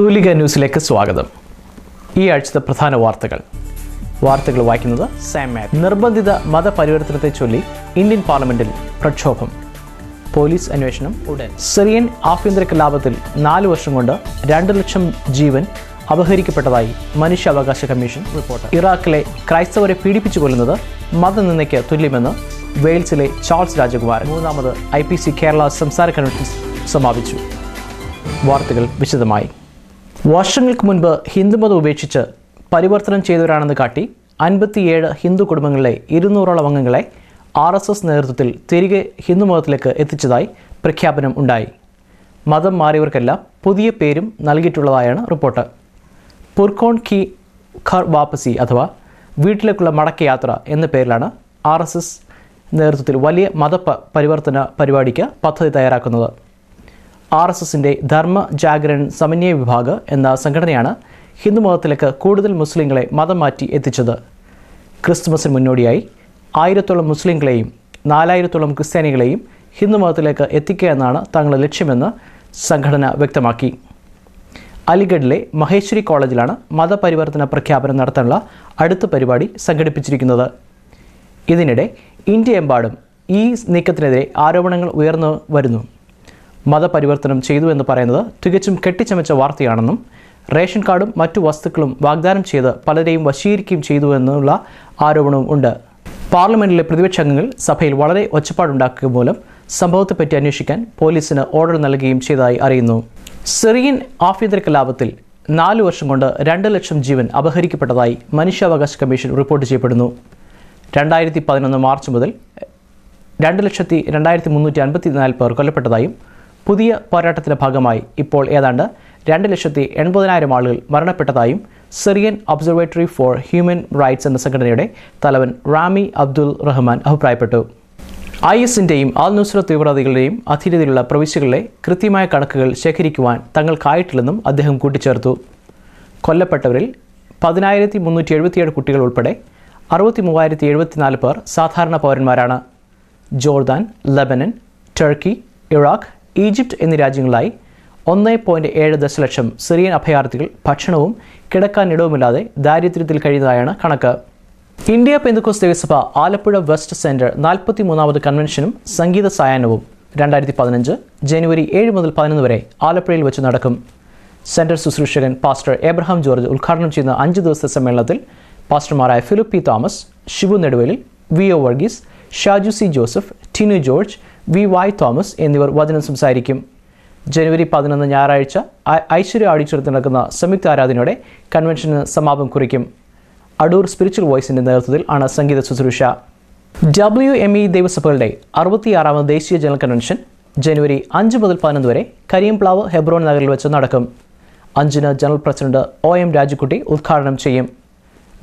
തൂലിക ന്യൂസിലേക്ക് സ്വാഗതം. ഈ ആഴ്ചത്തെ പ്രധാന വാർത്തകൾ വായിക്കുന്നത് സാം മാത്യു. നിർബന്ധിത മതപരിവർത്തനത്തെ ചൊല്ലി ഇന്ത്യൻ പാർലമെന്റിൽ പ്രക്ഷോഭം. പോലീസ് അന്വേഷണം ഉടൻ. സിറിയൻ ആഭ്യന്തര കലാപത്തിൽ 4 വർഷം കൊണ്ട് 2 ലക്ഷം ജീവൻ അപഹരിക്കപ്പെട്ടതായി മനുഷ്യാവകാശ കമ്മീഷൻ റിപ്പോർട്ട്. ഇറാഖിലെ ക്രൈസ്തവരെ പീഡിപ്പിച്ചു കൊല്ലുന്നത് മതനിന്ദയ്ക്ക് തുല്യമെന്ന് വെയിൽസിലെ ചാൾസ് രാജകുമാരൻ. 3ാമത് IPC കേരള സംസ്ഥാന കൺവെൻഷൻ സമാപിച്ചു. വാർത്തകൾ വിശദമായി. വർഷങ്ങൾക്ക് മുൻപ് ഹിന്ദുമതം ഉപേക്ഷിച്ച് പരിവർത്തനം ചെയ്തവരാണെന്ന് കാട്ടി 57 ഹിന്ദു കുടുംബങ്ങളിലെ 200ഓളം അംഗങ്ങളെ RSS നേതൃത്വത്തിൽ തിരികെ ഹിന്ദുമതത്തിലേക്ക് എത്തിച്ചതായി പ്രഖ്യാപനം ഉണ്ടായി. മതം മാറിയവർക്കെല്ലാം പുതിയ പേരും നൽകിയിട്ടുള്ളതായാണ് റിപ്പോർട്ട്. പുർക്കോൺ കി ഘർ വാപസി അഥവാ വീട്ടിലേക്കുള്ള മടക്കയാത്ര എന്ന പേരിലാണ് RSS നേതൃത്വത്തിൽ വലിയ പരിവർത്തന പരിപാടിക്ക് പദ്ധതി തയ്യാറാക്കുന്നത്. RSSന്റെ ധർമ്മ ജാഗരൺ സമന്വയ വിഭാഗ് എന്ന സംഘടനയാണ് ഹിന്ദുമതത്തിലേക്ക് കൂടുതൽ മുസ്ലിങ്ങളെ മതം മാറ്റി എത്തിച്ചത്. ക്രിസ്തുമസിന് മുന്നോടിയായി 1000ഓളം മുസ്ലിങ്ങളെയും 4000ഓളം ക്രിസ്ത്യാനികളെയും ഹിന്ദുമതത്തിലേക്ക് എത്തിക്കുക എന്നാണ് തങ്ങളുടെ ലക്ഷ്യമെന്ന് സംഘടന വ്യക്തമാക്കി. അലിഗഡിലെ മഹേശ്വരി കോളേജിലാണ് മതപരിവർത്തന പ്രഖ്യാപനം നടത്താനുള്ള അടുത്ത പരിപാടി സംഘടിപ്പിച്ചിരിക്കുന്നത്. ഇതിനിടെ ഇന്ത്യയെമ്പാടും ഈ നീക്കത്തിനെതിരെ ആരോപണങ്ങൾ ഉയർന്നു വരുന്നു. മതപരിവർത്തനം ചെയ്തു എന്ന് പറയുന്നത് തികച്ചും കെട്ടിച്ചമച്ച വാർത്തയാണെന്നും റേഷൻ കാർഡും മറ്റു വസ്തുക്കളും വാഗ്ദാനം ചെയ്ത് പലരെയും വശീകരിക്കുകയും ചെയ്തു എന്നുള്ള ആരോപണവും ഉണ്ട്. പാർലമെന്റിലെ പ്രതിപക്ഷ അംഗങ്ങൾ സഭയിൽ വളരെ ഒച്ചപ്പാടുണ്ടാക്കുക മൂലം സംഭവത്തെപ്പറ്റി അന്വേഷിക്കാൻ പോലീസിന് ഓർഡർ നൽകുകയും ചെയ്തതായി അറിയുന്നു. സിറിയൻ ആഭ്യന്തര കലാപത്തിൽ 4 വർഷം കൊണ്ട് 2 ലക്ഷം ജീവൻ അപഹരിക്കപ്പെട്ടതായി മനുഷ്യാവകാശ കമ്മീഷൻ റിപ്പോർട്ട് ചെയ്യപ്പെടുന്നു. 2011 മാർച്ച് മുതൽ 2,02,354 പേർ കൊല്ലപ്പെട്ടതായും പുതിയ പോരാട്ടത്തിന്റെ ഭാഗമായി ഇപ്പോൾ ഏതാണ്ട് 2,80,000 ആളുകൾ മരണപ്പെട്ടതായും Syrian observatory for human rights എന്ന സംഘടനയുടെ തലവൻ റാമി അബ്ദുൽ റഹ്മാൻ അഭിപ്രായപ്പെട്ടു. ISന്റെയും അൽ നുസ്ര തീവ്രവാദികളുടെയും അധീനതയിലുള്ള പ്രവിശ്യകളിലെ കൃത്യമായ കണക്കുകൾ ശേഖരിക്കുവാൻ തങ്ങൾക്കായിട്ടില്ലെന്നും അദ്ദേഹം കൂട്ടിച്ചേർത്തു. കൊല്ലപ്പെട്ടവരിൽ 10,377 കുട്ടികൾ ഉൾപ്പെടെ 63,074 പേർ സാധാരണ പൗരന്മാരാണ്. Jordan, Lebanon, Turkey, Iraq, Egypt എന്നീ രാജ്യങ്ങളിലായി 1.7 ദശലക്ഷം സിറിയൻ അഭയാർത്ഥികൾ ഭക്ഷണവും കിടക്കാനിടവുമില്ലാതെ ദാരിദ്ര്യത്തിൽ കഴിയുന്നതായാണ് കണക്ക്. India Pentecost ദേവസഭ Alappuzha west centre 43ാമത് കൺവെൻഷനും സംഗീത സായാഹ്നവും 2015 ജനുവരി 7 മുതൽ 11 വരെ ആലപ്പുഴയിൽ വെച്ച് നടക്കും. സെന്റർ ശുശ്രൂഷകൻ പാസ്റ്റർ എബ്രഹാം ജോർജ് ഉദ്ഘാടനം ചെയ്യുന്ന 5 ദിവസത്തെ സമ്മേളനത്തിൽ പാസ്റ്റർമാരായ Philip P Thomas, Shibu നെടുവേലിൽ, VO Varghese, Shaju C Joseph, Tinu George, VY Thomas എന്നിവർ വചനം സംസാരിക്കും. ജനുവരി 11 ഞായറാഴ്ച ഐശ്വര്യ ഓഡിറ്റോറിയത്തിൽ നടക്കുന്ന സംയുക്ത ആരാധനയോടെ കൺവെൻഷന് സമാപനം കുറിക്കും. അടൂർ സ്പിരിച്വൽ വോയ്സിന്റെ നേതൃത്വത്തിൽ ആണ് സംഗീത ശുശ്രൂഷ. WME ദേവസഭകളുടെ 66ാമത് ദേശീയ ജനറൽ കൺവെൻഷൻ ജനുവരി 5 മുതൽ 11 വരെ കരിയംപ്ലാവ് ഹെബ്രോൻ നഗറിൽ വെച്ച് നടക്കും. 5-ന് ജനറൽ പ്രസിഡന്റ് OM രാജുക്കുട്ടി ഉദ്ഘാടനം ചെയ്യും.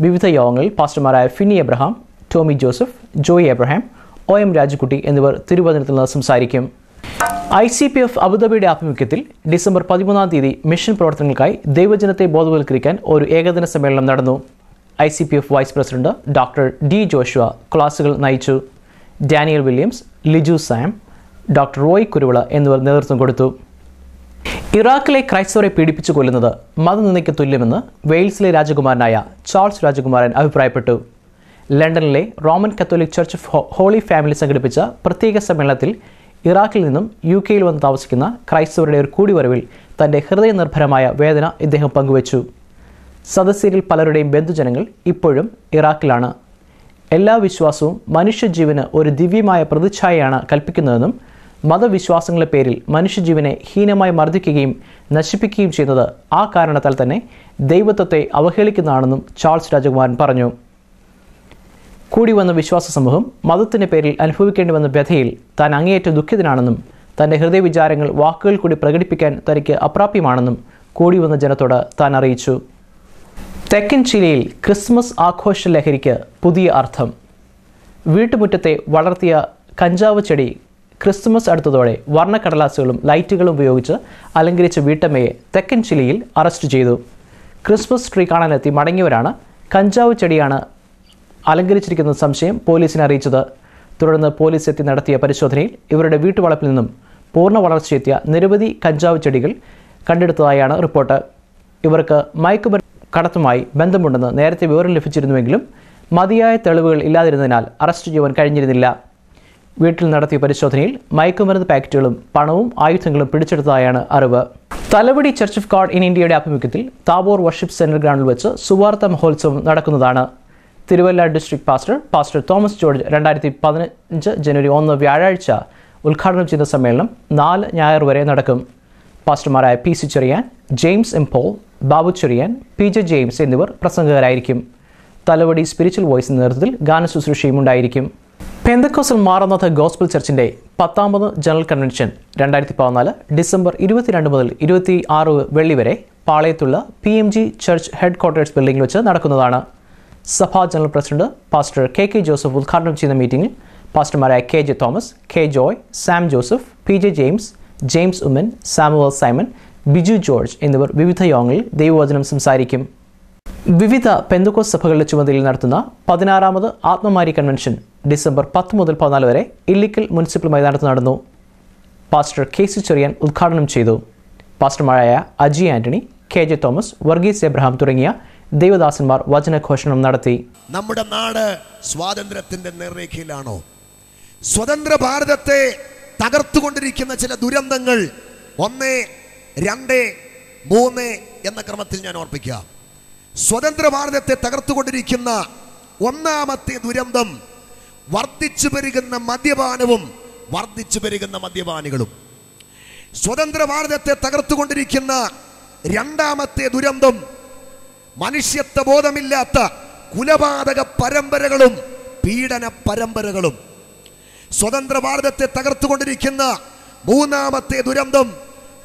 വിവിധ യോഗങ്ങളിൽ പാസ്റ്റർമാരായ Finny Abraham, Tomy Joseph, Joy Abraham, OM Rajukutty എന്നിവർ തിരുവചനത്തിൽ നിന്ന് സംസാരിക്കും. ICPF അബുദാബിയുടെ ആഭിമുഖ്യത്തിൽ ഡിസംബർ 13-ാം തീയതി മിഷൻ പ്രവർത്തനങ്ങൾക്കായി ദൈവജനത്തെ ബോധവൽക്കരിക്കാൻ ഒരു ഏകദിന സമ്മേളനം നടന്നു. ICPF vice president doctor D Joshua ക്ലാസുകൾ നയിച്ചു. Daniel Williams, Liju Sam, doctor Roy Kuruvila എന്നിവർ നേതൃത്വം കൊടുത്തു. ഇറാഖിലെ ക്രൈസ്തവരെ പീഡിപ്പിച്ചു കൊല്ലുന്നത് മതനിന്ദയ്ക്ക് തുല്യമെന്ന് വെയിൽസിലെ രാജകുമാരനായ ചാൾസ് രാജകുമാരൻ അഭിപ്രായപ്പെട്ടു. ലണ്ടനിലെ Roman Catholic church of holy family സംഘടിപ്പിച്ച പ്രത്യേക സമ്മേളനത്തിൽ ഇറാഖിൽ നിന്നും UK വന്ന് താമസിക്കുന്ന ക്രൈസ്തവരുടെ ഒരു കൂടിവരവിൽ തൻ്റെ ഹൃദയനിർഭരമായ വേദന ഇദ്ദേഹം പങ്കുവച്ചു. സദസ്യരിൽ പലരുടെയും ബന്ധുജനങ്ങൾ ഇപ്പോഴും ഇറാഖിലാണ്. എല്ലാ വിശ്വാസവും മനുഷ്യജീവന് ഒരു ദിവ്യമായ പ്രതിച്ഛായയാണ് കൽപ്പിക്കുന്നതെന്നും മതവിശ്വാസങ്ങളുടെ പേരിൽ മനുഷ്യജീവനെ ഹീനമായി മർദ്ദിക്കുകയും നശിപ്പിക്കുകയും ചെയ്യുന്നത് ആ കാരണത്താൽ തന്നെ ദൈവത്വത്തെ അവഹേളിക്കുന്നതാണെന്നും ചാൾസ് രാജകുമാരൻ പറഞ്ഞു. കൂടി വന്ന വിശ്വാസ സമൂഹം മതത്തിൻ്റെ പേരിൽ അനുഭവിക്കേണ്ടി വന്ന വ്യഥയിൽ താൻ അങ്ങേയറ്റം ദുഃഖിതനാണെന്നും തൻ്റെ ഹൃദയവിചാരങ്ങൾ വാക്കുകൾ കൂടി പ്രകടിപ്പിക്കാൻ തനിക്ക് അപ്രാപ്യമാണെന്നും കൂടി വന്ന ജനത്തോട് താൻ അറിയിച്ചു. തെക്കൻ ചിലിയിൽ ക്രിസ്മസ് ആഘോഷ ലഹരിക്ക് പുതിയ അർത്ഥം. വീട്ടുമുറ്റത്തെ വളർത്തിയ കഞ്ചാവ് ചെടി ക്രിസ്മസ് അടുത്തതോടെ വർണ്ണക്കടലാസുകളും ലൈറ്റുകളും ഉപയോഗിച്ച് അലങ്കരിച്ച വീട്ടമ്മയെ തെക്കൻ ചിലിയിൽ അറസ്റ്റ് ചെയ്തു. ക്രിസ്മസ് ട്രീ കാണാനെത്തി മടങ്ങിയവരാണ് കഞ്ചാവ് ചെടിയാണ് അലങ്കരിച്ചിരിക്കുന്ന സംശയം പോലീസിനെ അറിയിച്ചത്. തുടർന്ന് പോലീസ് എത്തി നടത്തിയ പരിശോധനയിൽ ഇവരുടെ വീട്ടുവളപ്പിൽ നിന്നും പൂർണ്ണ വളർച്ചയെത്തിയ നിരവധി കഞ്ചാവ് ചെടികൾ കണ്ടെടുത്തതായാണ് റിപ്പോർട്ട്. ഇവർക്ക് മയക്കുമരുന്ന് കടത്തുമായി ബന്ധമുണ്ടെന്ന് നേരത്തെ വിവരം ലഭിച്ചിരുന്നുവെങ്കിലും മതിയായ തെളിവുകൾ ഇല്ലാതിരുന്നതിനാൽ അറസ്റ്റ് ചെയ്യുവാൻ കഴിഞ്ഞിരുന്നില്ല. വീട്ടിൽ നടത്തിയ പരിശോധനയിൽ മയക്കുമരുന്ന് പാക്കറ്റുകളും പണവും ആയുധങ്ങളും പിടിച്ചെടുത്തതായാണ് അറിവ്. Thalavady church of God in ഇന്ത്യയുടെ ആഭിമുഖ്യത്തിൽ താബോർ വർഷിപ്പ് സെന്റർ ഗ്രൗണ്ടിൽ വെച്ച് സുവാർത്ത മഹോത്സവം നടക്കുന്നതാണ്. Thiruvalla district pastor Thomas George 2015 ജനുവരി 1 വ്യാഴാഴ്ച ഉദ്ഘാടനം ചെയ്ത സമ്മേളനം 4 ഞായർ വരെ നടക്കും. പാസ്റ്റർമാരായ PC Cherian, James M Paul, Babu Cherian, PJ James എന്നിവർ പ്രസംഗകരായിരിക്കും. തലവടി സ്പിരിച്വൽ വോയിസിന്റെ നേതൃത്വത്തിൽ ഗാനശുശ്രൂഷയും ഉണ്ടായിരിക്കും. പെന്തക്കോസ്റ്റൽ മാറനാഥ ഗോസ്ബൽ ചർച്ചിന്റെ 10ാമത് ജനറൽ കൺവെൻഷൻ 2014 ഡിസംബർ 22 മുതൽ 26 വെള്ളി വരെ പാളയത്തുള്ള PMG ചർച്ച് ഹെഡ് ക്വാർട്ടേഴ്സ് ബിൽഡിംഗിൽ വെച്ച് നടക്കുന്നതാണ്. സഭാ general president pastor KK Joseph ഉദ്ഘാടനം ചെയ്യുന്ന മീറ്റിംഗിൽ പാസ്റ്റർമാരായ KJ Thomas, K Joy, Sam Joseph, PJ James, James Oommen, Samuel Simon, Biju George എന്നിവർ വിവിധ യോഗങ്ങളിൽ ദൈവവചനം സംസാരിക്കും. വിവിധ പെന്തക്കോസ്ത് സഭകളുടെ ചുമതലയിൽ നടത്തുന്ന 16ാമത് ആത്മമാരി കൺവെൻഷൻ ഡിസംബർ 10 മുതൽ 14 വരെ ഇല്ലിക്കൽ മുനിസിപ്പൽ മൈതാനത്ത് നടന്നു. പാസ്റ്റർ KC ചെറിയാൻ ഉദ്ഘാടനം ചെയ്തു. പാസ്റ്റർമാരായ Aji Antony, KJ Thomas, Varghese Abraham തുടങ്ങിയ ദൈവദാസന്മാർ വചനഘോഷണം നടത്തി. നമ്മുടെ നാട് സ്വാതന്ത്ര്യത്തിന്റെ നേർരേഖയിലാണോ? സ്വതന്ത്ര ഭാരതത്തെ തകർത്തുകൊണ്ടിരിക്കുന്ന ചില ദുരന്തങ്ങൾ 1, 2, 3 എന്ന ക്രമത്തിൽ ഞാൻ ഓർപ്പിക്കാം. സ്വതന്ത്ര ഭാരതത്തെ തകർത്തുകൊണ്ടിരിക്കുന്ന ഒന്നാമത്തെ ദുരന്തം വർദ്ധിച്ചു പെരുകുന്ന മദ്യപാനവും വർദ്ധിച്ചു പെരുകുന്ന മദ്യപാനികളും. സ്വതന്ത്ര ഭാരതത്തെ തകർത്തുകൊണ്ടിരിക്കുന്ന രണ്ടാമത്തെ ദുരന്തം മനുഷ്യത്വ ബോധമില്ലാത്ത കുലപാതക പരമ്പരകളും പീഡന പരമ്പരകളും. സ്വതന്ത്ര ഭാരതത്തെ തകർത്തുകൊണ്ടിരിക്കുന്ന മൂന്നാമത്തെ ദുരന്തം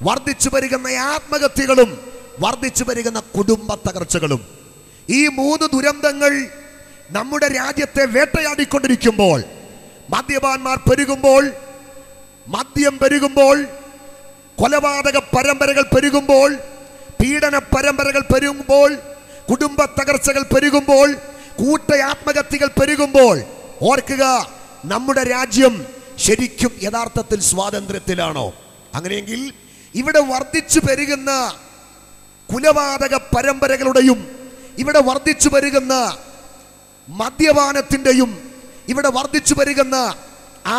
വർദ്ധിച്ചു പെരുകുന്ന ആത്മഹത്യകളും വർദ്ധിച്ചു പെരുകുന്ന കുടുംബ തകർച്ചകളും. ഈ 3 ദുരന്തങ്ങൾ നമ്മുടെ രാജ്യത്തെ വേട്ടയാടിക്കൊണ്ടിരിക്കുമ്പോൾ, മദ്യപാന്മാർ പെരുകുമ്പോൾ, മദ്യം പെരുകുമ്പോൾ, കൊലപാതക പരമ്പരകൾ പെരുകുമ്പോൾ, പീഡന പരമ്പരകൾ പെരുകുമ്പോൾ, കുടുംബ തകർച്ചകൾ പെരുകുമ്പോൾ, കൂട്ട ആത്മഹത്യകൾ പെരുകുമ്പോൾ, ഓർക്കുക, നമ്മുടെ രാജ്യം ശരിക്കും യഥാർത്ഥത്തിൽ സ്വാതന്ത്ര്യത്തിലാണോ? അങ്ങനെയെങ്കിൽ ഇവിടെ വർദ്ധിച്ചു പെരുകുന്ന കുലപാതക പരമ്പരകളുടെയും ഇവിടെ വർദ്ധിച്ചു പെരുകുന്ന മദ്യപാനത്തിൻ്റെയും ഇവിടെ വർദ്ധിച്ചു പെരുകുന്ന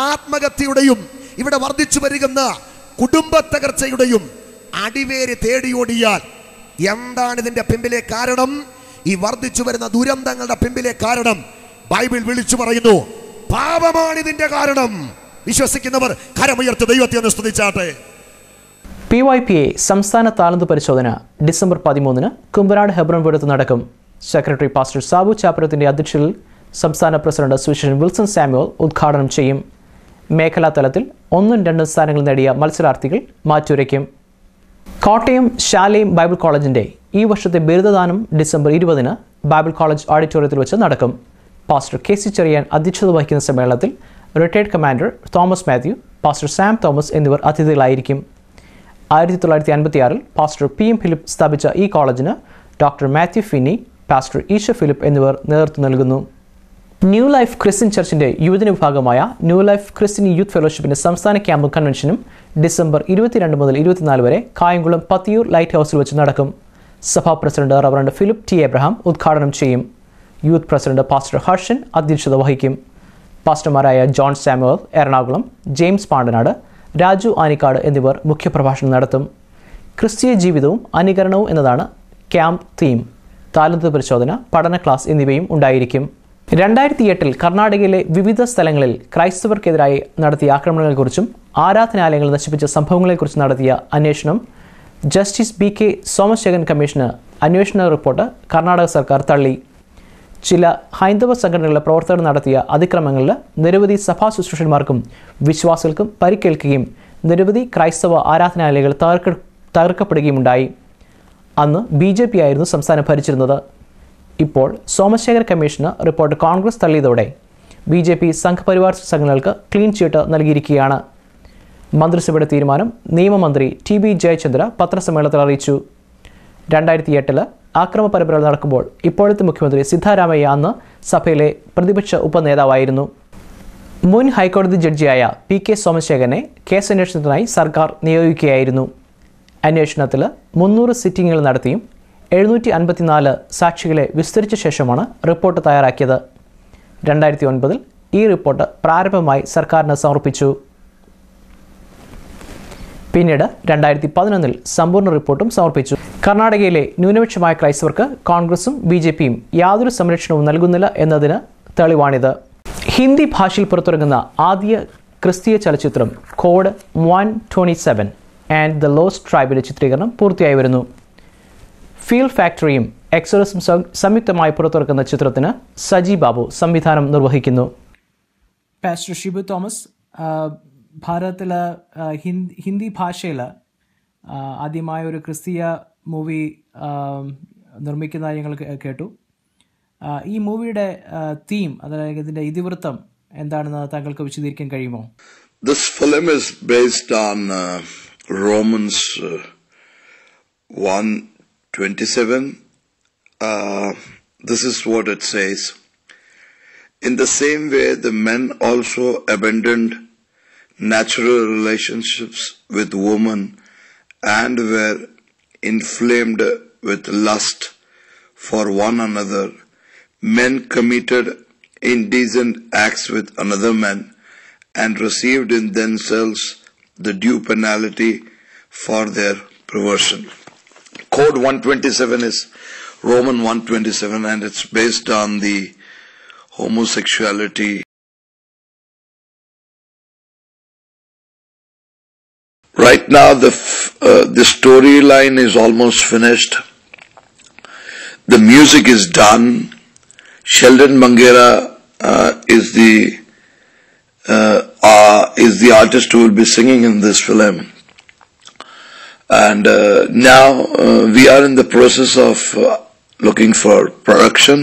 ആത്മഹത്യയുടെയും ഇവിടെ വർദ്ധിച്ചു പെരുകുന്ന കുടുംബ തകർച്ചയുടെയും അടിവേര് തേടിയോടിയാൽ എന്താണ് ഇതിൻ്റെ പിമ്പിലെ കാരണം? ഈ വർദ്ധിച്ചു വരുന്ന ദുരന്തങ്ങളുടെ പിമ്പിലെ കാരണം ബൈബിൾ വിളിച്ചു പറയുന്നു, പാപമാണ് ഇതിന്റെ കാരണം. വിശ്വസിക്കുന്നവർ കരമുയർത്തി ദൈവത്തെ ഒന്ന് സ്തുതിച്ചാട്ടെ. PYPA സംസ്ഥാന താലന്ത് പരിശോധന ഡിസംബർ 13 കുമ്പനാട് ഹെബ്രോൻ വീടത്ത് നടക്കും. സെക്രട്ടറി പാസ്റ്റർ സാബു ചാപ്പരത്തിന്റെ അധ്യക്ഷതയിൽ സംസ്ഥാന പ്രസിഡന്റ് സുശേഷൻ വിൽസൺ സാമുവൽ ഉദ്ഘാടനം ചെയ്യും. മേഖലാ തലത്തിൽ 1, 2 സ്ഥാനങ്ങൾ നേടിയ മത്സരാർത്ഥികൾ മാറ്റുരയ്ക്കും. കോട്ടയം ശാലയും ബൈബിൾ കോളേജിന്റെ ഈ വർഷത്തെ ബിരുദദാനം ഡിസംബർ 20 ബൈബിൾ കോളേജ് ഓഡിറ്റോറിയത്തിൽ വെച്ച് നടക്കും. പാസ്റ്റർ KC ചെറിയാൻ അധ്യക്ഷത വഹിക്കുന്ന സമ്മേളനത്തിൽ retired commander Thomas Mathew, pastor Sam Thomas എന്നിവർ അതിഥികളായിരിക്കും. 1956 പാസ്റ്റർ PM ഫിലിപ്പ് സ്ഥാപിച്ച ഈ കോളേജിന് ഡോക്ടർ മാത്യു ഫിന്നി, പാസ്റ്റർ ഈശ ഫിലിപ്പ് എന്നിവർ നേതൃത്വം നൽകുന്നു. ന്യൂ ലൈഫ് ക്രിസ്ത്യൻ ചർച്ചിന്റെ യുവജന വിഭാഗമായ ന്യൂ ലൈഫ് ക്രിസ്ത്യൻ യൂത്ത് ഫെലോഷിപ്പിന്റെ സംസ്ഥാന ക്യാമ്പും കൺവെൻഷനും ഡിസംബർ 22 മുതൽ 24 വരെ കായംകുളം പത്തിയൂർ ലൈറ്റ് ഹൗസിൽ വെച്ച് നടക്കും. സഭാ president reverend Philip T. Abraham ഉദ്ഘാടനം ചെയ്യും. യൂത്ത് പ്രസിഡന്റ് പാസ്റ്റർ ഹർഷൻ അധ്യക്ഷത വഹിക്കും. പാസ്റ്റർമാരായ John Samuel Ernakulam, James Pandanad, Raju Anikkad എന്നിവർ മുഖ്യപ്രഭാഷണം നടത്തും. ക്രിസ്തീയ ജീവിതവും അനുകരണവും എന്നതാണ് ക്യാമ്പ് തീം. താലന്ത് പരിശോധന, പഠന ക്ലാസ് എന്നിവയും ഉണ്ടായിരിക്കും. 2008 കർണാടകയിലെ വിവിധ സ്ഥലങ്ങളിൽ ക്രൈസ്തവർക്കെതിരായി നടത്തിയ ആക്രമണങ്ങളെക്കുറിച്ചും ആരാധനാലയങ്ങൾ നശിപ്പിച്ച സംഭവങ്ങളെക്കുറിച്ചും നടത്തിയ അന്വേഷണം ജസ്റ്റിസ് BK സോമശേഖരൻ കമ്മീഷന് അന്വേഷണ റിപ്പോർട്ട് കർണാടക സർക്കാർ തള്ളി. ചില ഹൈന്ദവ സംഘടനകളുടെ പ്രവർത്തകർ നടത്തിയ അതിക്രമങ്ങളിൽ നിരവധി സഭാ ശുശ്രൂഷന്മാർക്കും വിശ്വാസികൾക്കും പരിക്കേൽക്കുകയും നിരവധി ക്രൈസ്തവ ആരാധനാലയങ്ങൾ തകർക്കപ്പെടുകയുമുണ്ടായി. അന്ന് BJP ആയിരുന്നു സംസ്ഥാനം ഭരിച്ചിരുന്നത്. ഇപ്പോൾ സോമശേഖർ കമ്മീഷന് റിപ്പോർട്ട് കോൺഗ്രസ് തള്ളിയതോടെ BJP സംഘപരിവാർ സംഘടനകൾക്ക് ക്ലീൻ ചീട്ട് നൽകിയിരിക്കുകയാണ്. മന്ത്രിസഭയുടെ തീരുമാനം നിയമമന്ത്രി TB ജയചന്ദ്ര പത്രസമ്മേളനത്തിൽ അറിയിച്ചു. 2008 ആക്രമ പരമ്പരകൾ നടക്കുമ്പോൾ ഇപ്പോഴത്തെ മുഖ്യമന്ത്രി സിദ്ധാരാമയ്യ അന്ന് സഭയിലെ പ്രതിപക്ഷ ഉപനേതാവായിരുന്നു. മുൻ ഹൈക്കോടതി ജഡ്ജിയായ PK സോമശേഖരനെ കേസ് അന്വേഷണത്തിനായി സർക്കാർ നിയോഗിക്കുകയായിരുന്നു. അന്വേഷണത്തിൽ 300 സിറ്റിംഗുകൾ നടത്തിയും 754 സാക്ഷികളെ വിസ്തരിച്ച ശേഷമാണ് റിപ്പോർട്ട് തയ്യാറാക്കിയത്. 2009 ഈ റിപ്പോർട്ട് പ്രാരംഭമായി സർക്കാരിന് സമർപ്പിച്ചു. പിന്നീട് 2011 സമ്പൂർണ്ണ റിപ്പോർട്ടും സമർപ്പിച്ചു. കർണാടകയിലെ ന്യൂനപക്ഷമായ ക്രൈസ്തവർക്ക് കോൺഗ്രസും BJPയും യാതൊരു സംരക്ഷണവും നൽകുന്നില്ല എന്നതിന് തെളിവാണിത്. ഹിന്ദി ഭാഷയിൽ പുറത്തിറങ്ങുന്ന ആദ്യ ക്രിസ്തീയ ചലച്ചിത്രം കോഡ് 127 ആൻഡ് ദ ലോസ്റ്റ് ട്രൈബിന്റെ ചിത്രീകരണം പൂർത്തിയായി വരുന്നു. ഫീൽ ഫാക്ടറിയും എക്സോഡസും സംയുക്തമായി പുറത്തിറക്കുന്ന ചിത്രത്തിന് സജി ബാബു സംവിധാനം നിർവഹിക്കുന്നു. പാസ്റ്റർ ഷിബു തോമസ്, ഭാരതത്തിലെ ഹിന്ദി ഭാഷയിൽ ആദ്യമായ ഒരു ക്രിസ്തീയ മൂവി നിർമ്മിക്കുന്നതായി ഞങ്ങൾ കേട്ടു. ഈ മൂവിയുടെ തീം, അതായത് ഇതിന്റെ ഇതിവൃത്തം എന്താണെന്ന് താങ്കൾക്ക് വിശദീകരിക്കാൻ കഴിയുമോ? This film is based on Romans 1:27. This is what it says. In the same way, the men also abandoned natural relationships with women and were inflamed with lust for one another. Men committed indecent acts with another man and received in themselves the due penalty for their perversion. Code 127 is Roman 1:27, and it's based on the homosexuality. Right now the storyline is almost finished. The music is done. Sheldon Mangera is the artist who will be singing in this film, and now we are in the process of looking for production.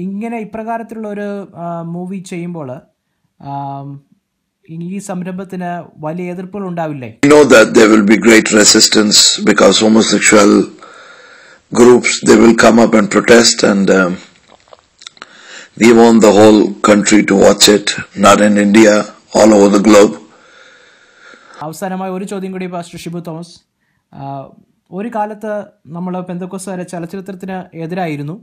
ഇങ്ങനെ ഇപ്രകാരത്തിലുള്ള ഒരു movie ചെയ്യുമ്പോൾ ഈ സംരംഭത്തിന് വലിയ എതിർപ്പുകൾ ഉണ്ടാവില്ലേ? We know that there will be great resistance because homosexual groups, they will come up and protest, and we want the whole country to watch it, not in India, all over the globe. അവസാനമായി ഒരു ചോദ്യം കൂടി pastor Shibu Thomas. ഒരു കാലത്ത് നമ്മൾ പെന്തക്കോസ്തുകാരെ ചലച്ചിത്രത്തിന് എതിരായിരുന്നു.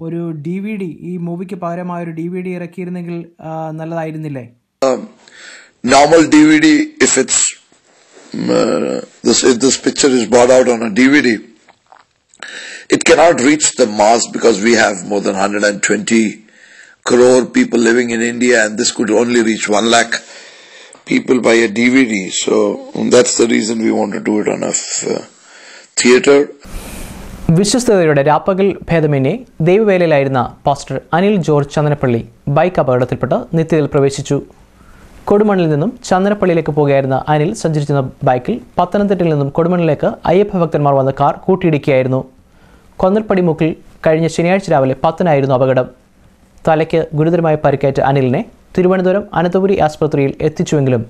ഒരു DVD, ഈ മൂവിക്ക് പകരമായ ഒരു DVD ഇറക്കിയിരുന്നെങ്കിൽ നല്ലതായിരുന്നില്ലേ? Normal DVD, if this picture is brought out on a DVD, it cannot reach the mass because we have more than 120 crore people living in India, and this could only reach 1 lakh people by a DVD. So that's the reason we want to do it on a theater. വിശ്വസ്തയുടെ രാപ്പകൽ ഭേദമന്യേ ദൈവവേലയിലായിരുന്ന pastor Anil George Chandanappally bike അപകടത്തിൽപ്പെട്ട് നിത്യതയിൽ പ്രവേശിച്ചു. കൊടുമണ്ണിൽ നിന്നും ചന്ദനപ്പള്ളിയിലേക്ക് പോകുകയായിരുന്ന അനിൽ സഞ്ചരിച്ചിരുന്ന ബൈക്കിൽ പത്തനംതിട്ടയിൽ നിന്നും കൊടുമണ്ണിലേക്ക് അയ്യപ്പ ഭക്തന്മാർ വന്ന കാർ കൂട്ടിയിടിക്കുകയായിരുന്നു. കൊന്നൽപ്പടിമുക്കിൽ കഴിഞ്ഞ ശനിയാഴ്ച രാവിലെ 10-നായിരുന്നു അപകടം. തലയ്ക്ക് ഗുരുതരമായി പരിക്കേറ്റ അനിലിനെ തിരുവനന്തപുരം അനന്തപുരി ആസ്പത്രിയിൽ എത്തിച്ചുവെങ്കിലും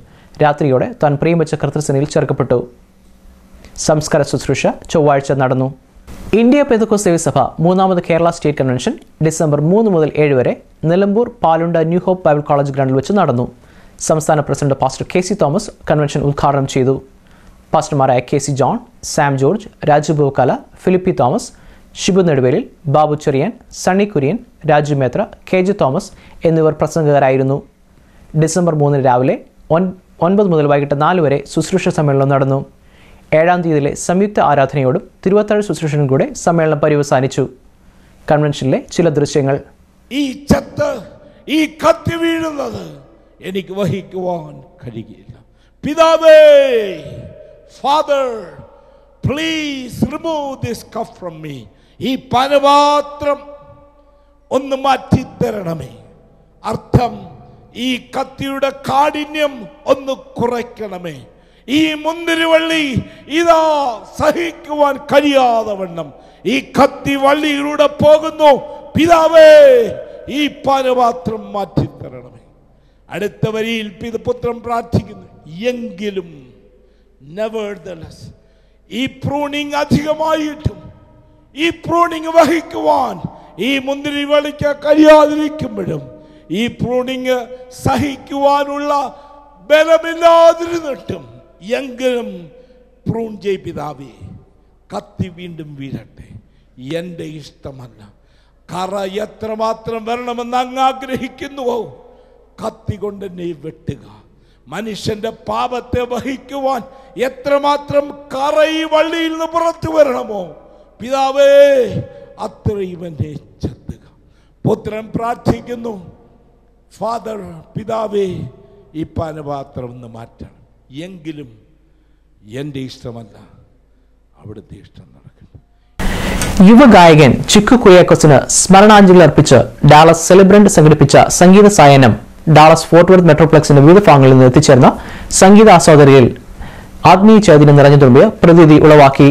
രാത്രിയോടെ താൻ പ്രിയം വെച്ച കർത്തൃസേനയിൽ ചേർക്കപ്പെട്ടു. സംസ്കാര ശുശ്രൂഷ ചൊവ്വാഴ്ച നടന്നു. ഇന്ത്യ പെന്തക്കോസ്ത് ദേവസഭ 3ാമത് കേരള സ്റ്റേറ്റ് കൺവെൻഷൻ ഡിസംബർ 3 മുതൽ 7 വരെ Nilambur Palunda new hope Bible college ഗ്രൗണ്ടിൽ വെച്ച് നടന്നു. സംസ്ഥാന president pastor KC Thomas convention ഉദ്ഘാടനം ചെയ്തു. പാസ്റ്റർമാരായ KC John, Sam George, Raju Bokkala, Philip Thomas, Shibu Neduvelil, Babu Cherian, Sunny Kurian, Raju Methra, KJ Thomas എന്നിവർ പ്രസംഗകരായിരുന്നു. ഡിസംബർ 3 രാവിലെ 9 മുതൽ വൈകിട്ട് 4 വരെ ശുശ്രൂഷ സമ്മേളനം നടന്നു. 7-ാം തീയതിയിലെ സംയുക്ത ആരാധനയോടും തിരുവത്താഴ് ശുശ്രൂഷനും കൂടെ സമ്മേളനം പര്യവസാനിച്ചു. കൺവെൻഷനിലെ ചില ദൃശ്യങ്ങൾ. ഈ ചത്ത് ഈ കത്തി വീഴുന്നത് എനിക്ക് വഹിക്കുവാൻ കഴിയില്ല. പിതാവേ, father, please remove this cup from me. ഈ പാനപാത്രം ഒന്ന് മാറ്റിത്തരണമേ. അർത്ഥം, ഈ കത്തിയുടെ കാഠിന്യം ഒന്ന് കുറയ്ക്കണമേ. ഈ മുന്തിരിവള്ളി ഇതാ സഹിക്കുവാൻ കഴിയാതെ വണ്ണം ഈ കത്തി വള്ളിയിലൂടെ പോകുന്നു. പിതാവേ, ഈ പാനപാത്രം മാറ്റിത്തരണമേ. അടുത്ത വരിയിൽ പുത്രൻ പ്രാർത്ഥിക്കുന്നു, എങ്കിലും nevertheless ഈ പ്രൂണിങ് അധികമായിട്ടും ഈ പ്രൂണിങ് വഹിക്കുവാൻ ഈ മുന്തിരി വള്ളിക്ക് കഴിയാതിരിക്കുമ്പോഴും ഈ പ്രൂണിങ് സഹിക്കുവാനുള്ള ബലമില്ലാതിരുന്നിട്ടും എങ്കിലും പ്രൂൺ ചെയ് പിതാവേ, കത്തി വീണ്ടും വീഴട്ടെ. എൻ്റെ ഇഷ്ടമല്ല. കറ എത്രമാത്രം വരണമെന്ന് അങ്ങ് ആഗ്രഹിക്കുന്നുവോ കത്തി കൊണ്ട് എന്നെ വെട്ടുക. മനുഷ്യന്റെ പാപത്തെ വഹിക്കുവാൻ എത്രമാത്രം കറ ഈ വള്ളിയിൽ നിന്ന് പുറത്തു വരണമോ പിതാവേ അത്രയും എന്നെ ചെത്തുക. പുത്രൻ പ്രാർത്ഥിക്കുന്നു, ഫാദർ, പിതാവേ ഈ പാനപാത്രം ഒന്ന് മാറ്റണം, എങ്കിലും എൻ്റെ ഇഷ്ടമല്ല അവിടുത്തെ ഇഷ്ടം നടക്കുന്നു. യുവഗായകൻ ചിക്കു കുര്യാക്കോസിന് സ്മരണാഞ്ജലി അർപ്പിച്ച് ഡാളസ് സെലിബ്രന്റ് സംഘടിപ്പിച്ച സംഗീത സായനം ഡാളസ് ഫോർട്ട് വർത്ത് മെട്രോപ്ലക്സിന്റെ വിവിധ ഭാഗങ്ങളിൽ നിന്ന് എത്തിച്ചേർന്ന സംഗീത ആസ്വാദകരിൽ ആത്മീയ ചൈതന്യം നിറഞ്ഞു തുറമ്പിയ പ്രതീതി ഉളവാക്കി.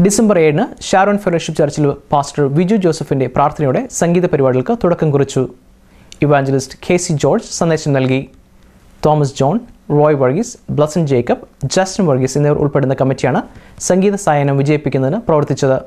ഡിസംബർ 7 ഷാരോൺ ഫെലോഷിപ്പ് ചർച്ചിൽ പാസ്റ്റർ വിജു ജോസഫിന്റെ പ്രാർത്ഥനയോടെ സംഗീത പരിപാടികൾക്ക് തുടക്കം കുറിച്ചു. ഇവാഞ്ചലിസ്റ്റ് KC ജോർജ് സന്ദേശം നൽകി. Thomas John, Roy Varghese, Blessan Jacob, Justin Varghese എന്നിവർ ഉൾപ്പെടുന്ന കമ്മിറ്റിയാണ് സംഗീത സായനം വിജയിപ്പിക്കുന്നതിന് പ്രവർത്തിച്ചത്.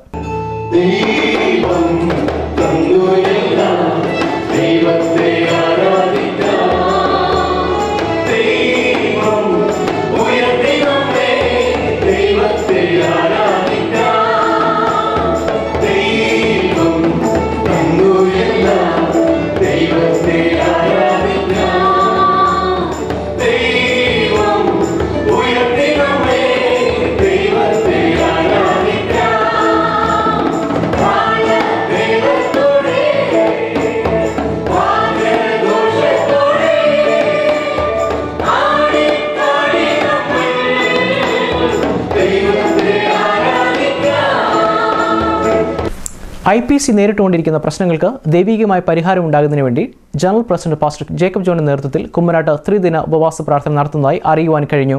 IPC നേരിട്ടുകൊണ്ടിരിക്കുന്ന പ്രശ്നങ്ങൾക്ക് ദൈവികമായ പരിഹാരം ഉണ്ടാകുന്നതിന് വേണ്ടി ജനറൽ പ്രസിഡന്റ് പാസ്റ്റർ ജേക്കബ് ജോണിന്റെ നേതൃത്വത്തിൽ കുമ്മനാട്ട് ത്രിദിന ഉപവാസ പ്രാർത്ഥന നടത്തുന്നതായി അറിയുവാൻ കഴിഞ്ഞു.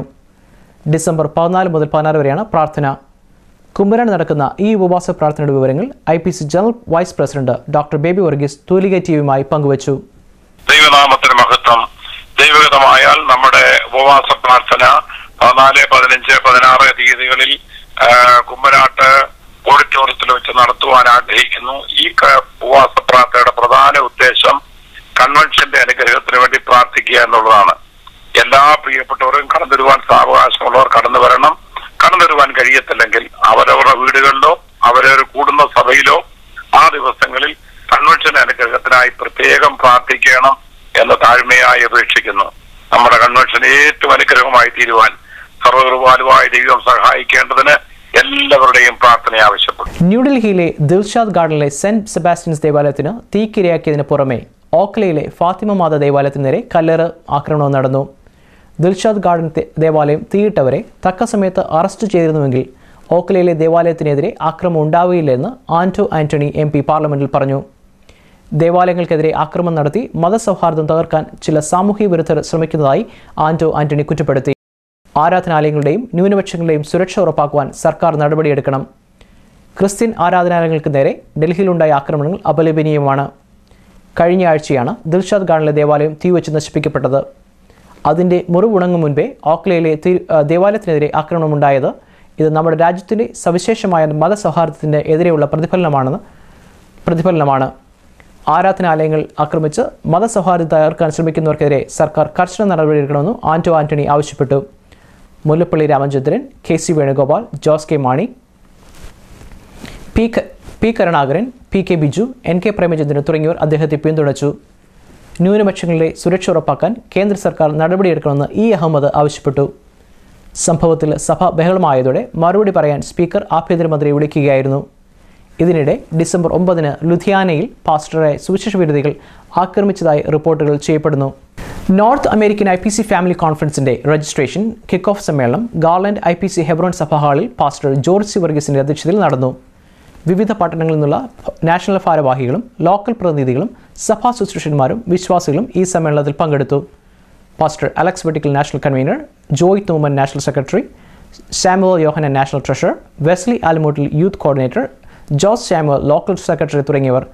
ഡിസംബർ 14 മുതൽ 16 വരെയാണ് പ്രാർത്ഥന. കുമ്മനാട് നടക്കുന്ന ഈ ഉപവാസ പ്രാർത്ഥനയുടെ വിവരങ്ങൾ IPC general vice president doctor Baby Varghese Thoolika ടിവിയുമായി പങ്കുവച്ചു. ദൈവനാമത്തിന് മഹത്വം. ദൈവഹിതമായാൽ നമ്മുടെ ഉപവാസ പ്രാർത്ഥന 14, 15, 16 തീയതികളിൽ കുമ്മനാട്ട് ഓഡിറ്റോറിയത്തിൽ വെച്ച് നടത്തുവാൻ ആഗ്രഹിക്കുന്നു. ഈ ഉപവാസ പ്രാർത്ഥനയുടെ പ്രധാന ഉദ്ദേശം കൺവെൻഷന്റെ അനുഗ്രഹത്തിന് വേണ്ടി പ്രാർത്ഥിക്കുക എന്നുള്ളതാണ്. എല്ലാ പ്രിയപ്പെട്ടവരും കടന്നു വരുവാൻ സാവകാശമുള്ളവർ കടന്നു വരണം. കടന്നു വരുവാൻ കഴിയത്തില്ലെങ്കിൽ അവരവരുടെ വീടുകളിലോ അവരവർ കൂടുന്ന സഭയിലോ ആ ദിവസങ്ങളിൽ കൺവെൻഷൻ അനുഗ്രഹത്തിനായി പ്രത്യേകം പ്രാർത്ഥിക്കണം എന്ന് താഴ്മയായി അപേക്ഷിക്കുന്നു. നമ്മുടെ കൺവെൻഷൻ ഏറ്റവും അനുഗ്രഹമായി തീരുവാൻ സർവകൃപാലുവായ ദൈവം സഹായിക്കേണ്ടതിന് എല്ലാവരുടെയും പ്രാർത്ഥന ആവശ്യപ്പെട്ടു. ന്യൂഡൽഹിയിലെ ദിൽഷാദ് ഗാർഡനിലെ സെന്റ് സെബാസ്റ്റ്യൻസ് ദേവാലയത്തിന് തീക്കിരയാക്കിയതിന് പുറമെ ഓക്ലയിലെ ഫാത്തിമ മാത ദേവാലയത്തിന് നേരെ കല്ലേറ് ആക്രമണവും നടന്നു. ദിൽഷാദ് ഗാർഡൻ ദേവാലയം തീയിട്ടവരെ തക്ക സമയത്ത് അറസ്റ്റ് ചെയ്തിരുന്നുവെങ്കിൽ ഓക്ലയിലെ ദേവാലയത്തിനെതിരെ ആക്രമണം ഉണ്ടാവുകയില്ലെന്ന് ആന്റണി MP പാർലമെന്റിൽ പറഞ്ഞു. ദേവാലയങ്ങൾക്കെതിരെ ആക്രമണം നടത്തി മതസൗഹാർദ്ദം തകർക്കാൻ ചില സാമൂഹ്യ വിരുദ്ധർ ശ്രമിക്കുന്നതായി ആന്റണി കുറ്റപ്പെടുത്തി. ആരാധനാലയങ്ങളുടെയും ന്യൂനപക്ഷങ്ങളുടെയും സുരക്ഷ ഉറപ്പാക്കുവാൻ സർക്കാർ നടപടിയെടുക്കണം. ക്രിസ്ത്യൻ ആരാധനാലയങ്ങൾക്ക് നേരെ ഡൽഹിയിലുണ്ടായ ആക്രമണങ്ങൾ അപലപനീയമാണ്. കഴിഞ്ഞ ആഴ്ചയാണ് ദിൽഷാദ് ഗാർഡനിലെ ദേവാലയം തീവച്ച് നശിപ്പിക്കപ്പെട്ടത്. അതിൻ്റെ മുറിവുണങ്ങും മുൻപേ ഓക്ലയിലെ ദേവാലയത്തിനെതിരെ ആക്രമണമുണ്ടായത് ഇത് നമ്മുടെ രാജ്യത്തിൻ്റെ സവിശേഷമായ മതസൗഹാർദ്ദത്തിൻ്റെ എതിരെയുള്ള പ്രതിഫലനമാണ്. ആരാധനാലയങ്ങൾ ആക്രമിച്ച് മതസൗഹാർദ്ദം തകർക്കാൻ ശ്രമിക്കുന്നവർക്കെതിരെ സർക്കാർ കർശന നടപടിയെടുക്കണമെന്നും ആന്റണി ആവശ്യപ്പെട്ടു. Mullappally Ramachandran, KC Venugopal, Jose K Mani, P Karunakaran, PK Biju, NK Premachandran തുടങ്ങിയവർ അദ്ദേഹത്തെ പിന്തുണച്ചു. ന്യൂനപക്ഷങ്ങളുടെ സുരക്ഷ ഉറപ്പാക്കാൻ കേന്ദ്ര സർക്കാർ നടപടിയെടുക്കണമെന്ന് അഹമ്മദ് ആവശ്യപ്പെട്ടു. സംഭവത്തിൽ സഭ ബഹളമായതോടെ മറുപടി പറയാൻ സ്പീക്കർ ആഭ്യന്തരമന്ത്രിയെ വിളിക്കുകയായിരുന്നു. ഇതിനിടെ ഡിസംബർ 9 ലുധിയാനയിൽ പാസ്റ്ററെ സുവിശേഷ വിരോധികൾ ആക്രമിച്ചതായി റിപ്പോർട്ടുകൾ ചെയ്യപ്പെടുന്നു. നോർത്ത് അമേരിക്കൻ IPC ഫാമിലി കോൺഫറൻസിന്റെ രജിസ്ട്രേഷൻ കിക്ക് ഓഫ് സമ്മേളനം ഗാർലൻഡ് IPC ഹെബ്രോൺ സഭാ ഹാളിൽ പാസ്റ്റർ ജോർജ് C വർഗീസിന്റെ അധ്യക്ഷതയിൽ നടന്നു. വിവിധ പട്ടണങ്ങളിൽ നിന്നുള്ള നാഷണൽ ഭാരവാഹികളും ലോക്കൽ പ്രതിനിധികളും സഭാ ശുശ്രൂഷന്മാരും വിശ്വാസികളും ഈ സമ്മേളനത്തിൽ പങ്കെടുത്തു. Pastor Alex Vettickal national convener, Joy Thumman national secretary, Samuel Yohannan national treasurer, Wesley Alumoottil youth coordinator, Jose Samuel local secretary തുടങ്ങിയവർ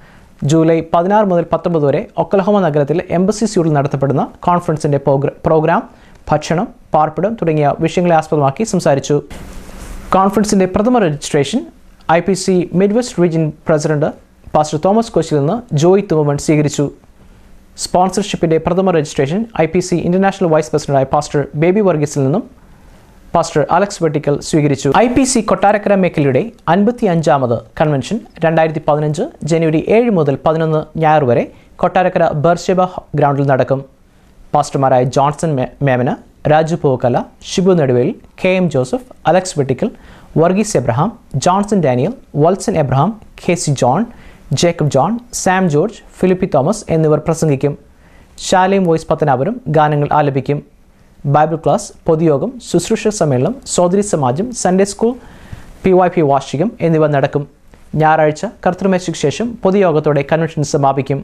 ജൂലൈ 16 മുതൽ 19 വരെ ഒക്ലഹോമ നഗരത്തിൽ എംബസി സ്യൂട്ടിൽ നടത്തപ്പെടുന്ന കോൺഫറൻസിന്റെ പ്രോഗ്രാം, ഭക്ഷണം, പാർപ്പിടം തുടങ്ങിയ വിഷയങ്ങളെ ആസ്പദമാക്കി സംസാരിച്ചു. കോൺഫറൻസിന്റെ പ്രഥമ registration IPC midwest region president pastor Thomas കോശിൽ നിന്ന് ജോയ് തുമ്മൻ സ്വീകരിച്ചു. സ്പോൺസർഷിപ്പിന്റെ പ്രഥമ രജിസ്ട്രേഷൻ IPC ഇന്റർനാഷണൽ വൈസ് പ്രസിഡന്റായ പാസ്റ്റർ ബേബി വർഗീസിൽ നിന്നും പാസ്റ്റർ അലക്സ് വെട്ടിക്കൽ സ്വീകരിച്ചു. IPC കൊട്ടാരക്കര മേഖലയുടെ 55ാമത് കൺവെൻഷൻ 2015 ജനുവരി 7 മുതൽ 11 ഞായർ വരെ കൊട്ടാരക്കര ബർഷേബ ഗ്രൗണ്ടിൽ നടക്കും. പാസ്റ്റർമാരായ Johnson Memana, Raju Poovakkala, Shibu Neduvel, KM Joseph, Alex Vettickal, Varghese Abraham, Johnson Daniel, Valsan Abraham, KC John, Jacob John, Sam George, Philip Thomas എന്നിവർ പ്രസംഗിക്കും. ശാലേം വോയ്സ് പത്തനാപുരം ഗാനങ്ങൾ ആലപിക്കും. ബൈബിൾ ക്ലാസ്, പൊതുയോഗം, ശുശ്രൂഷ സമ്മേളനം, സോദരി സമാജം, സൺഡേ സ്കൂൾ, PYP വാർഷികം എന്നിവ നടക്കും. ഞായറാഴ്ച കർത്തൃമേശയ്ക്ക് ശേഷം പൊതുയോഗത്തോടെ കൺവെൻഷൻ സമാപിക്കും.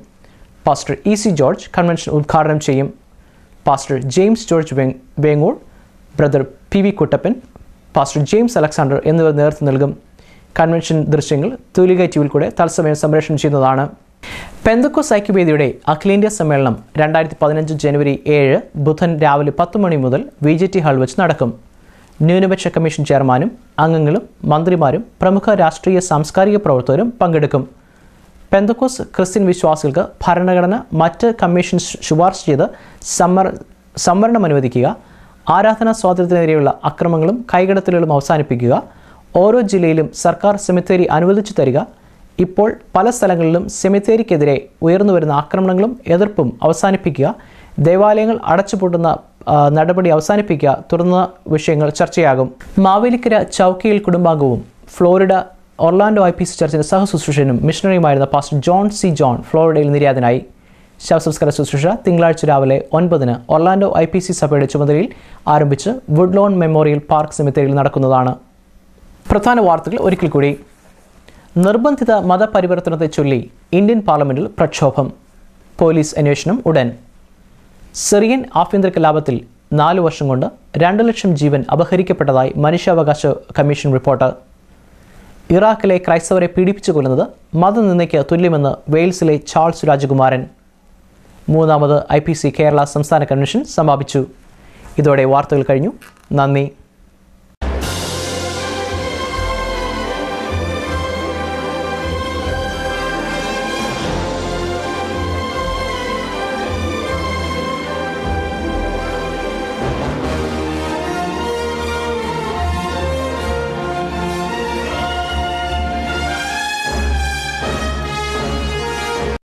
പാസ്റ്റർ EC ജോർജ് കൺവെൻഷൻ ഉദ്ഘാടനം ചെയ്യും. Pastor James George Vengoor, brother PV Kuttappan, pastor James Alexander എന്നിവർ നേതൃത്വം നൽകും. കൺവെൻഷൻ ദൃശ്യങ്ങൾ തൂലിക TVയിൽ കൂടെ തത്സമയം സംപ്രേഷണം ചെയ്യുന്നതാണ്. പെന്തക്കോസ് ഐക്യവേദിയുടെ അഖിലേന്ത്യാ സമ്മേളനം 2015 ജനുവരി 7 ബുധൻ രാവിലെ 10 മണി മുതൽ VGT ഹാൾ വെച്ച് നടക്കും. ന്യൂനപക്ഷ കമ്മീഷൻ ചെയർമാനും അംഗങ്ങളും മന്ത്രിമാരും പ്രമുഖ രാഷ്ട്രീയ സാംസ്കാരിക പ്രവർത്തകരും പങ്കെടുക്കും. പെന്തക്കോസ് ക്രിസ്ത്യൻ വിശ്വാസികൾക്ക് ഭരണഘടന മറ്റ് കമ്മീഷൻ ശുപാർശ ചെയ്ത് സംവരണം അനുവദിക്കുക, ആരാധനാ സ്വാതന്ത്ര്യത്തിനെതിരെയുള്ള അക്രമങ്ങളും കൈകടത്തലുകളും അവസാനിപ്പിക്കുക, ഓരോ ജില്ലയിലും സർക്കാർ സെമിത്തേരി അനുവദിച്ചു തരിക, ഇപ്പോൾ പല സ്ഥലങ്ങളിലും സെമിത്തേരിക്കെതിരെ ഉയർന്നുവരുന്ന ആക്രമണങ്ങളും എതിർപ്പും അവസാനിപ്പിക്കുക, ദേവാലയങ്ങൾ അടച്ചുപൂട്ടുന്ന നടപടി അവസാനിപ്പിക്കുക തുടർന്ന വിഷയങ്ങൾ ചർച്ചയാകും. മാവേലിക്കര ചൗക്കയിൽ കുടുംബാംഗവും ഫ്ലോറിഡ ഒർലാൻഡോ IPC ചർച്ചിന്റെ സഹശുശ്രൂഷനും മിഷണറിയുമായിരുന്ന പാസ്റ്റർ ജോൺ C ജോൺ ഫ്ലോറിഡയിൽ നിര്യാതനായി. ശവസംസ്കാര ശുശ്രൂഷ തിങ്കളാഴ്ച രാവിലെ 9 ഒർലാൻഡോ IPC സഭയുടെ ചുമതലയിൽ ആരംഭിച്ച് വുഡ്ലോൺ മെമ്മോറിയൽ പാർക്ക് സെമിത്തേരിയിൽ നടക്കുന്നതാണ്. പ്രധാന വാർത്തകൾ ഒരിക്കൽ കൂടി. നിർബന്ധിത മതപരിവർത്തനത്തെ ചൊല്ലി ഇന്ത്യൻ പാർലമെന്റിൽ പ്രക്ഷോഭം. പോലീസ് അന്വേഷണം ഉടൻ. സിറിയൻ ആഭ്യന്തര കലാപത്തിൽ 4 വർഷം കൊണ്ട് 2 ലക്ഷം ജീവൻ അപഹരിക്കപ്പെട്ടതായി മനുഷ്യാവകാശ കമ്മീഷൻ റിപ്പോർട്ട്. ഇറാഖിലെ ക്രൈസ്തവരെ പീഡിപ്പിച്ചു കൊല്ലുന്നത് മതനിന്ദയ്ക്ക് തുല്യമെന്ന് വെയിൽസിലെ ചാൾസ് രാജകുമാരൻ. 3ാമത് IPC കേരള സംസ്ഥാന കൺവെൻഷൻ സമാപിച്ചു. ഇതോടെ വാർത്തകൾ കഴിഞ്ഞു. നന്ദി.